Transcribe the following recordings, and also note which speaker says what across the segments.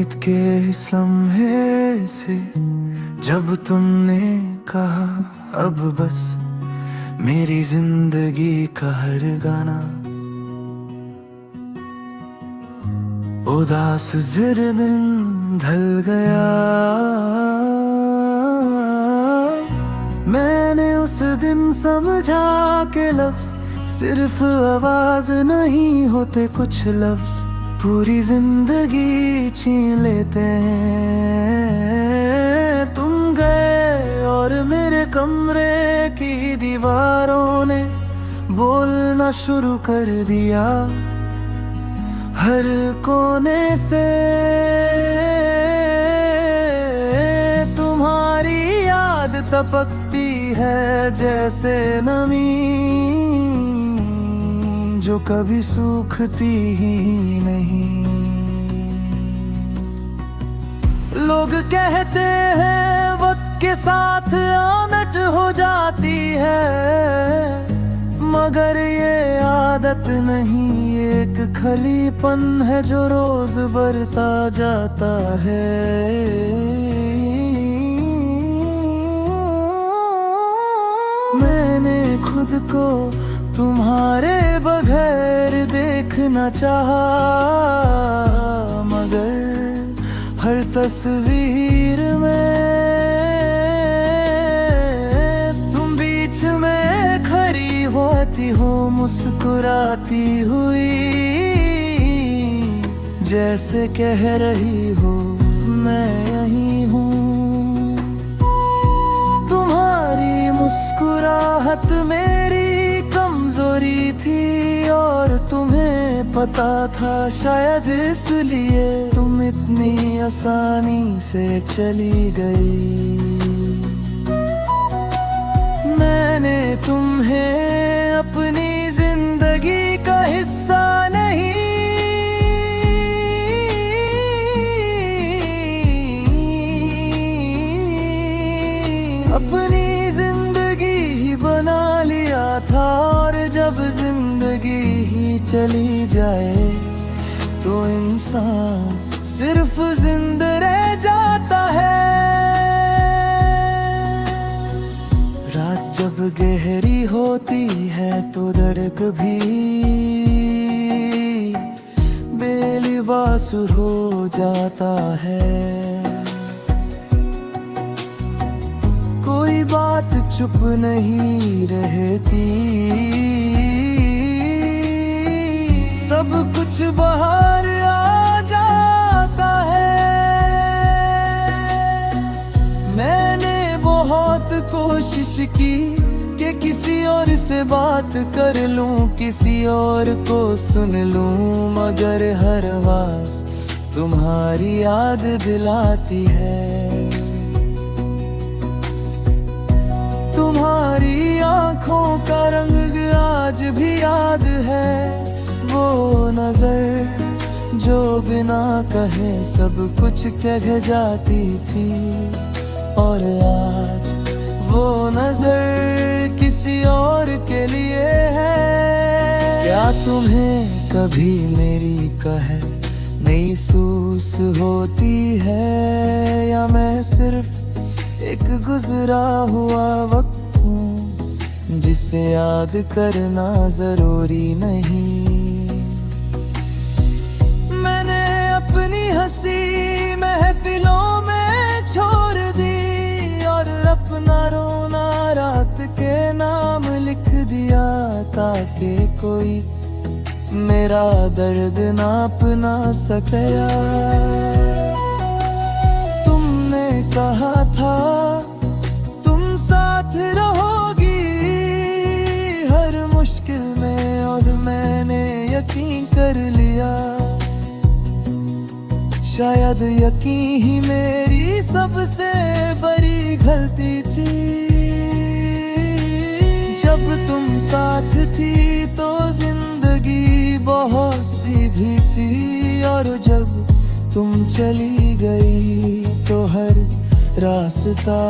Speaker 1: बीत के इस लम्हे से जब तुमने कहा अब बस मेरी जिंदगी का हर गाना उदास जिर दिन ढल गया। मैंने उस दिन समझा के लफ्ज सिर्फ आवाज नहीं होते, कुछ लफ्ज पूरी जिंदगी छीन लेते हैं। तुम गए और मेरे कमरे की दीवारों ने बोलना शुरू कर दिया। हर कोने से तुम्हारी याद टपकती है जैसे नमी जो कभी सूखती ही नहीं। लोग कहते हैं वक्त के साथ आदत हो जाती है, मगर ये आदत नहीं, एक खलीपन है जो रोज बढ़ता जाता है। मैंने खुद को तुम्हारे बगैर देखना चाहा, मगर हर तस्वीर में तुम बीच में खड़ी होती हो, मुस्कुराती हुई, जैसे कह रही हो मैं यही हूँ। तुम्हारी मुस्कुराहट मेरी कमजोरी थी और तुम्हें पता था, शायद इसलिए तुम इतनी आसानी से चली गई। मैंने तुम्हें अपनी जिंदगी का हिस्सा नहीं, अपनी जिंदगी ही बना लिया था। और जब जिंदगी ही चली जाए तो इंसान सिर्फ जिंदा रह जाता है। रात जब गहरी होती है तो दर्द भी बेलिबास हो जाता है। कोई बात चुप नहीं रहती, सब कुछ बाहर आ जाता है। मैंने बहुत कोशिश की कि किसी और से बात कर लूं, किसी और को सुन लूं, मगर हर आवाज तुम्हारी याद दिलाती है। तुम्हारी आंखों का रंग आज भी याद है, वो नजर जो बिना कहे सब कुछ कह जाती थी। और आज वो नजर किसी और के लिए है। क्या तुम्हें कभी मेरी कहे महसूस होती है, या मैं सिर्फ एक गुजरा हुआ वक्त हूँ जिसे याद करना जरूरी नहीं। मैंने अपनी हंसी महफिलों में छोड़ दी और अपना रोना रात के नाम लिख दिया, ताकि कोई मेरा दर्द नाप ना सकेया। तुमने कहा था तुम साथ रहोगी हर मुश्किल में, और मैंने यकीन कर लिया। शायद यकीन ही मेरी सबसे बड़ी गलती थी। जब तुम साथ थी तो जिंदगी बहुत सीधी थी, और जब तुम चली गई तो हर रास्ता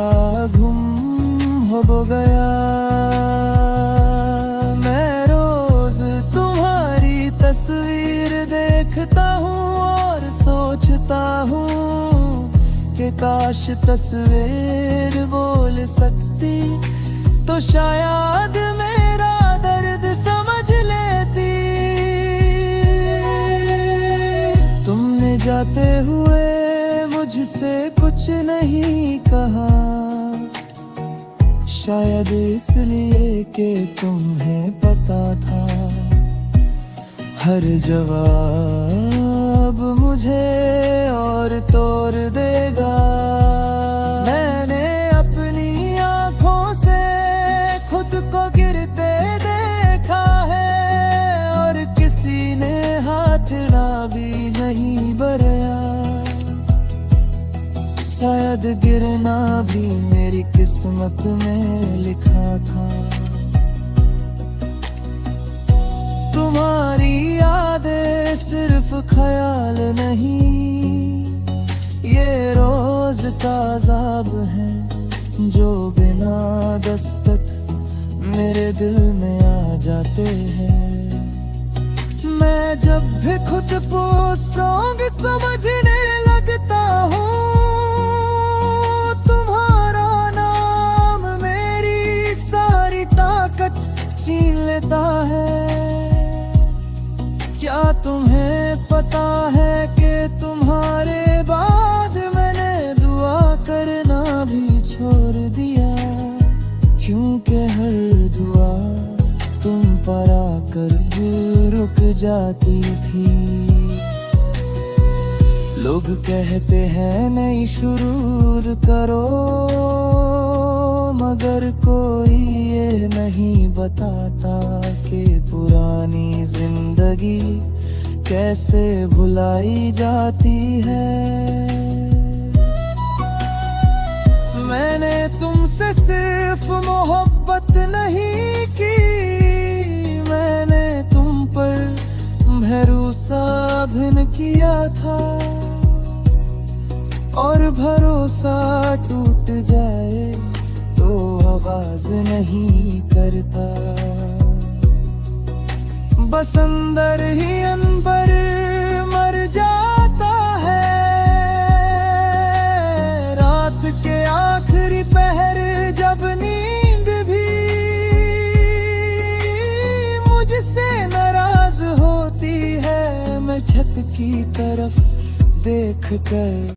Speaker 1: गुम हो गया। मैं रोज तुम्हारी तस्वीर देखता हूँ और सोच सोचता हूँ कि काश तस्वीर बोल सकती तो शायद मेरा दर्द समझ लेती। तुमने जाते हुए मुझसे कुछ नहीं कहा, शायद इसलिए कि तुम्हें पता था हर जवाब मुझे और तोड़ देगा। मैंने अपनी आँखों से खुद को गिरते देखा है और किसी ने हाथ ना भी नहीं बढ़ाया। शायद गिरना भी मेरी किस्मत में लिखा था। तुम्हारी यादें सिर्फ ख्याल नहीं, ये रोज का अज़ाब है जो बिना दस्तक मेरे दिल में आ जाते हैं। मैं जब भी खुद को स्ट्रॉन्ग समझने लगता हूँ, छीन लेता है। क्या तुम्हें पता है कि तुम्हारे बाद मैंने दुआ करना भी छोड़ दिया, क्योंकि हर दुआ तुम पर आकर रुक जाती थी। लोग कहते हैं नई शुरू करो, मगर कोई ये नहीं बताता कि पुरानी जिंदगी कैसे भुलाई जाती है। मैंने तुमसे सिर्फ मोहब्बत नहीं की, मैंने तुम पर भरोसा भी किया था। और भरोसा टूट जाए तो आवाज नहीं करता, बस अंदर ही अंबर मर जाता है। रात के आखिरी पहर जब नींद भी मुझसे नाराज होती है, मैं छत की तरफ देख कर